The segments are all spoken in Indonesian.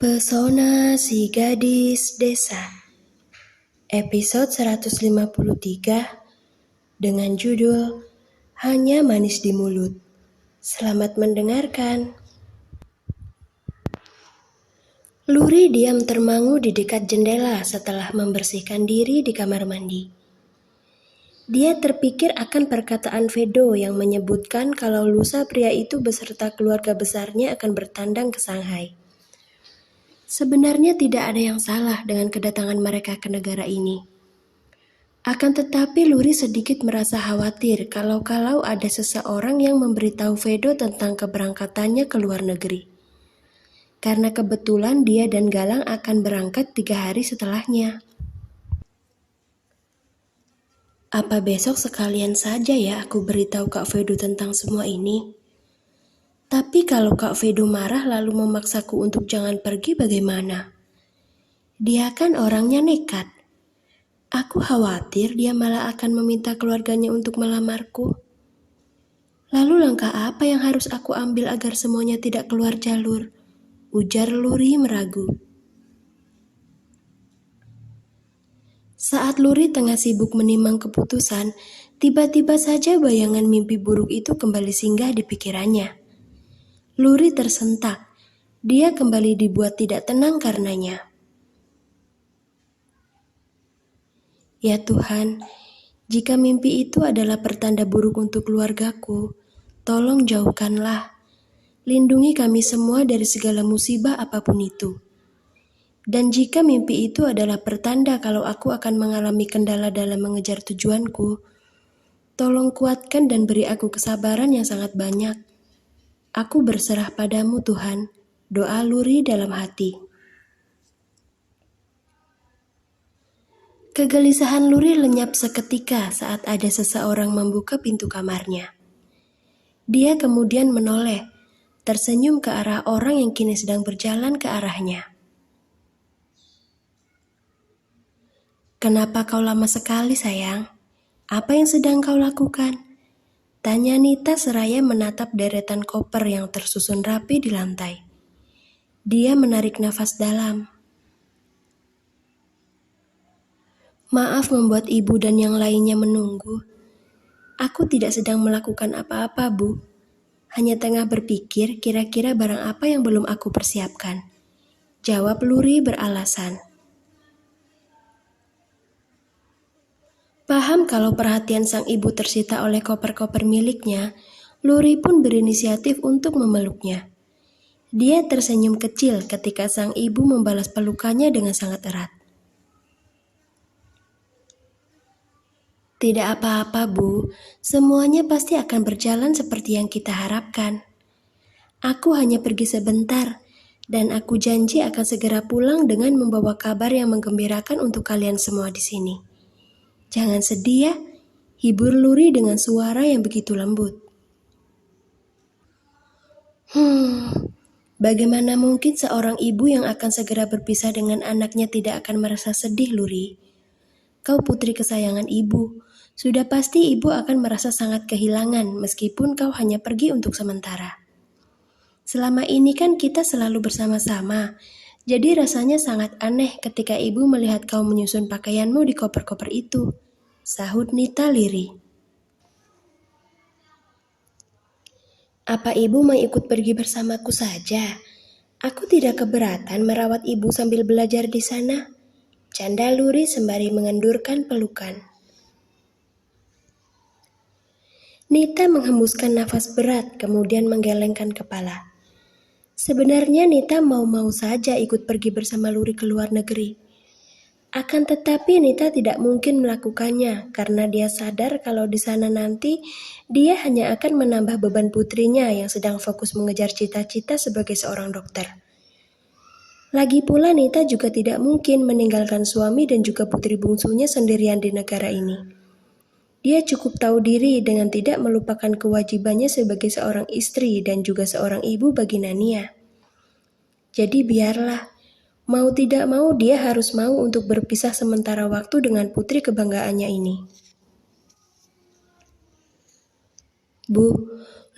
Pesona si gadis desa, episode 153 dengan judul Hanya Manis di Mulut. Selamat mendengarkan. Luri diam termangu di dekat jendela setelah membersihkan diri di kamar mandi. Dia terpikir akan perkataan Vedo yang menyebutkan kalau lusa pria itu beserta keluarga besarnya akan bertandang ke Shanghai. Sebenarnya tidak ada yang salah dengan kedatangan mereka ke negara ini. Akan tetapi Luri sedikit merasa khawatir kalau ada seseorang yang memberitahu Vedo tentang keberangkatannya ke luar negeri. Karena kebetulan dia dan Galang akan berangkat 3 hari setelahnya. Apa besok sekalian saja ya aku beritahu Kak Vedo tentang semua ini? Tapi kalau Kak Vedo marah lalu memaksaku untuk jangan pergi bagaimana? Dia kan orangnya nekat. Aku khawatir dia malah akan meminta keluarganya untuk melamarku. Lalu langkah apa yang harus aku ambil agar semuanya tidak keluar jalur? Ujar Luri meragu. Saat Luri tengah sibuk menimang keputusan, tiba-tiba saja bayangan mimpi buruk itu kembali singgah di pikirannya. Luri tersentak. Dia kembali dibuat tidak tenang karenanya. Ya Tuhan, jika mimpi itu adalah pertanda buruk untuk keluargaku, tolong jauhkanlah. Lindungi kami semua dari segala musibah apapun itu. Dan jika mimpi itu adalah pertanda kalau aku akan mengalami kendala dalam mengejar tujuanku, tolong kuatkan dan beri aku kesabaran yang sangat banyak. Aku berserah padamu Tuhan, doa Luri dalam hati. Kegelisahan Luri lenyap seketika saat ada seseorang membuka pintu kamarnya. Dia kemudian menoleh, tersenyum ke arah orang yang kini sedang berjalan ke arahnya. Kenapa kau lama sekali sayang? Apa yang sedang kau lakukan? Tanya Nita seraya menatap deretan koper yang tersusun rapi di lantai. Dia menarik nafas dalam. Maaf membuat ibu dan yang lainnya menunggu. Aku tidak sedang melakukan apa-apa, Bu. Hanya tengah berpikir kira-kira barang apa yang belum aku persiapkan. Jawab Luri beralasan. Paham kalau perhatian sang ibu tersita oleh koper-koper miliknya, Luri pun berinisiatif untuk memeluknya. Dia tersenyum kecil ketika sang ibu membalas pelukannya dengan sangat erat. Tidak apa-apa, Bu. Semuanya pasti akan berjalan seperti yang kita harapkan. Aku hanya pergi sebentar, dan aku janji akan segera pulang dengan membawa kabar yang menggembirakan untuk kalian semua di sini. Jangan sedih ya, hibur Luri dengan suara yang begitu lembut. Bagaimana mungkin seorang ibu yang akan segera berpisah dengan anaknya tidak akan merasa sedih, Luri? Kau putri kesayangan ibu. Sudah pasti ibu akan merasa sangat kehilangan meskipun kau hanya pergi untuk sementara. Selama ini kan kita selalu bersama-sama, jadi rasanya sangat aneh ketika ibu melihat kau menyusun pakaianmu di koper-koper itu, sahut Nita lirih. Apa ibu mau ikut pergi bersamaku saja? Aku tidak keberatan merawat ibu sambil belajar di sana. Canda Luri sembari mengendurkan pelukan. Nita menghembuskan nafas berat kemudian menggelengkan kepala. Sebenarnya Nita mau-mau saja ikut pergi bersama Luri ke luar negeri. Akan tetapi Nita tidak mungkin melakukannya karena dia sadar kalau di sana nanti dia hanya akan menambah beban putrinya yang sedang fokus mengejar cita-cita sebagai seorang dokter. Lagi pula Nita juga tidak mungkin meninggalkan suami dan juga putri bungsunya sendirian di negara ini. Dia cukup tahu diri dengan tidak melupakan kewajibannya sebagai seorang istri dan juga seorang ibu bagi Nania. Jadi biarlah, mau tidak mau dia harus mau untuk berpisah sementara waktu dengan putri kebanggaannya ini. Bu,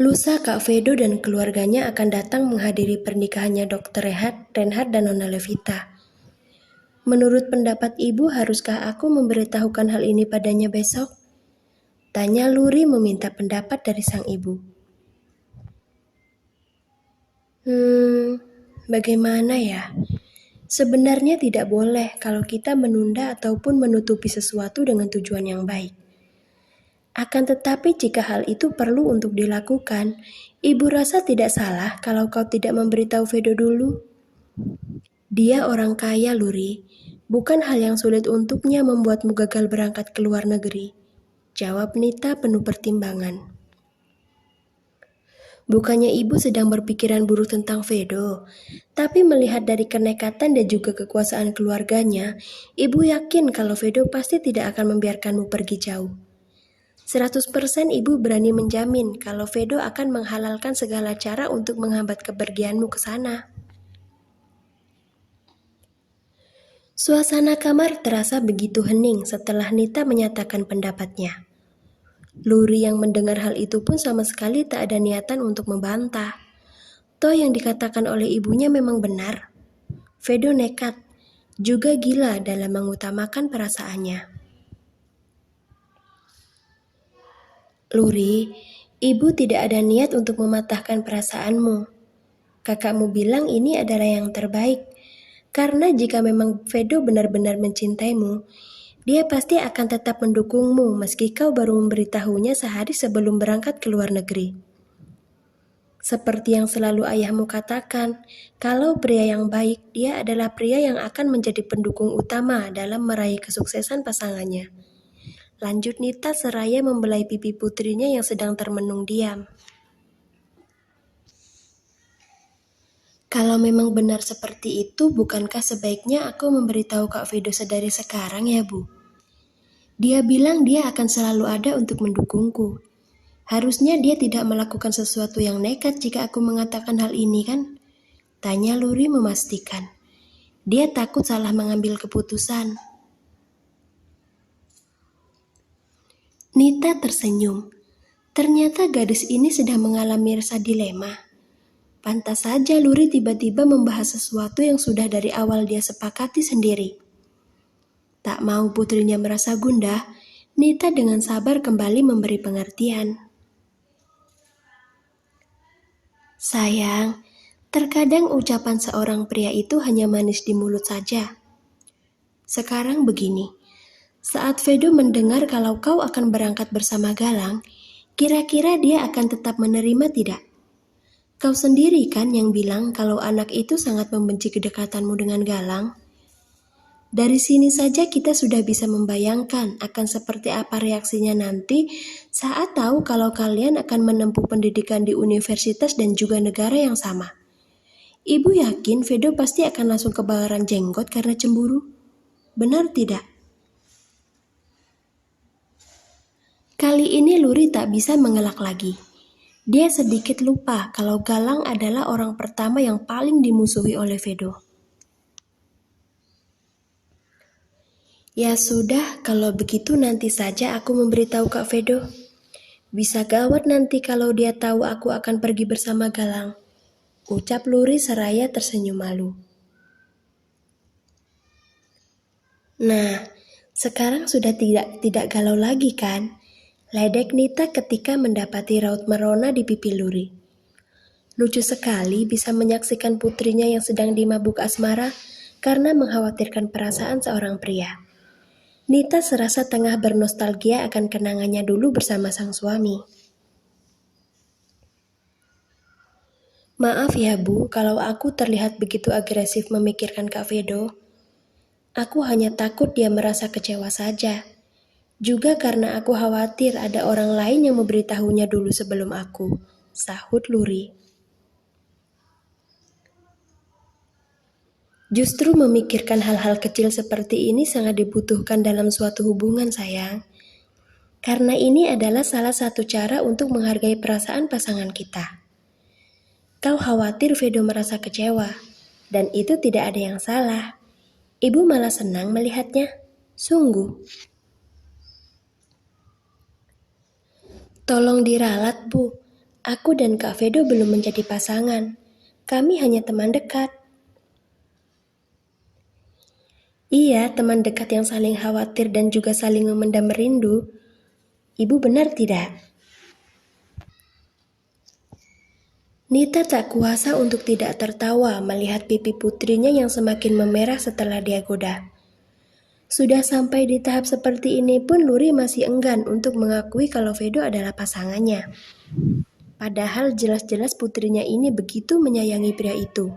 Lusa Kak Vedo dan keluarganya akan datang menghadiri pernikahannya Dr. Renhard dan Nona Levita. Menurut pendapat ibu, haruskah aku memberitahukan hal ini padanya besok? Tanya Luri meminta pendapat dari sang ibu. Bagaimana ya? Sebenarnya tidak boleh kalau kita menunda ataupun menutupi sesuatu dengan tujuan yang baik. Akan tetapi jika hal itu perlu untuk dilakukan, ibu rasa tidak salah kalau kau tidak memberitahu Vedo dulu. Dia orang kaya, Luri. Bukan hal yang sulit untuknya membuatmu gagal berangkat ke luar negeri. Jawab Nita penuh pertimbangan. Bukannya ibu sedang berpikiran buruk tentang Vedo, tapi melihat dari kenekatan dan juga kekuasaan keluarganya, ibu yakin kalau Vedo pasti tidak akan membiarkanmu pergi jauh. 100% ibu berani menjamin kalau Vedo akan menghalalkan segala cara untuk menghambat kepergianmu ke sana. Suasana kamar terasa begitu hening setelah Nita menyatakan pendapatnya. Luri yang mendengar hal itu pun sama sekali tak ada niatan untuk membantah. Toh yang dikatakan oleh ibunya memang benar. Vedo nekat, juga gila dalam mengutamakan perasaannya. Luri, ibu tidak ada niat untuk mematahkan perasaanmu. Kakakmu bilang ini adalah yang terbaik. Karena jika memang Vedo benar-benar mencintaimu, dia pasti akan tetap mendukungmu meski kau baru memberitahunya sehari sebelum berangkat ke luar negeri. Seperti yang selalu ayahmu katakan, kalau pria yang baik, dia adalah pria yang akan menjadi pendukung utama dalam meraih kesuksesan pasangannya. Lanjut Nita seraya membelai pipi putrinya yang sedang termenung diam. Kalau memang benar seperti itu, bukankah sebaiknya aku memberitahu Kak Vedo sedari sekarang ya, Bu? Dia bilang dia akan selalu ada untuk mendukungku. Harusnya dia tidak melakukan sesuatu yang nekat jika aku mengatakan hal ini kan? Tanya Luri memastikan. Dia takut salah mengambil keputusan. Nita tersenyum. Ternyata gadis ini sedang mengalami rasa dilema. Pantas saja Luri tiba-tiba membahas sesuatu yang sudah dari awal dia sepakati sendiri. Tak mau putrinya merasa gundah, Nita dengan sabar kembali memberi pengertian. Sayang, terkadang ucapan seorang pria itu hanya manis di mulut saja. Sekarang begini, saat Vedo mendengar kalau kau akan berangkat bersama Galang, kira-kira dia akan tetap menerima tidak? Kau sendiri kan yang bilang kalau anak itu sangat membenci kedekatanmu dengan Galang. Dari sini saja kita sudah bisa membayangkan akan seperti apa reaksinya nanti saat tahu kalau kalian akan menempuh pendidikan di universitas dan juga negara yang sama. Ibu yakin Vedo pasti akan langsung kebakaran jenggot karena cemburu. Benar tidak? Kali ini Luri tak bisa mengelak lagi. Dia sedikit lupa kalau Galang adalah orang pertama yang paling dimusuhi oleh Vedo. Ya sudah, kalau begitu nanti saja aku memberitahu Kak Vedo. Bisa gawat nanti kalau dia tahu aku akan pergi bersama Galang. Ucap Luri seraya tersenyum malu. Nah, sekarang sudah tidak galau lagi kan? Ledek Nita ketika mendapati raut merona di pipi Luri. Lucu sekali bisa menyaksikan putrinya yang sedang dimabuk asmara karena mengkhawatirkan perasaan seorang pria. Nita serasa tengah bernostalgia akan kenangannya dulu bersama sang suami. Maaf ya Bu, kalau aku terlihat begitu agresif memikirkan Kak Vedo. Aku hanya takut dia merasa kecewa saja. Juga karena aku khawatir ada orang lain yang memberitahunya dulu sebelum aku, sahut Luri. Justru memikirkan hal-hal kecil seperti ini sangat dibutuhkan dalam suatu hubungan, sayang. Karena ini adalah salah satu cara untuk menghargai perasaan pasangan kita. Kau khawatir Vedo merasa kecewa, dan itu tidak ada yang salah. Ibu malah senang melihatnya. Sungguh. Tolong diralat, Bu. Aku dan Kak Vedo belum menjadi pasangan. Kami hanya teman dekat. Iya, teman dekat yang saling khawatir dan juga saling memendam rindu. Ibu benar tidak? Nita tak kuasa untuk tidak tertawa melihat pipi putrinya yang semakin memerah setelah dia goda. Sudah sampai di tahap seperti ini pun Luri masih enggan untuk mengakui kalau Vedo adalah pasangannya. Padahal jelas-jelas putrinya ini begitu menyayangi pria itu.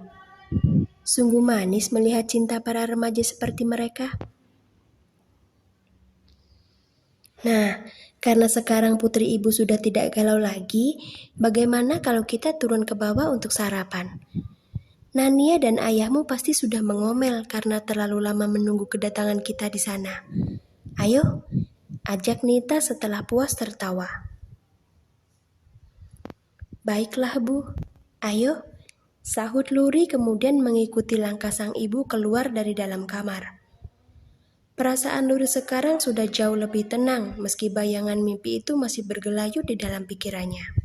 Sungguh manis melihat cinta para remaja seperti mereka. Nah, karena sekarang putri ibu sudah tidak galau lagi, bagaimana kalau kita turun ke bawah untuk sarapan? Nania dan ayahmu pasti sudah mengomel karena terlalu lama menunggu kedatangan kita di sana. Ayo, ajak Nita setelah puas tertawa. Baiklah, Bu. Ayo, sahut Luri kemudian mengikuti langkah sang ibu keluar dari dalam kamar. Perasaan Luri sekarang sudah jauh lebih tenang meski bayangan mimpi itu masih bergelayut di dalam pikirannya.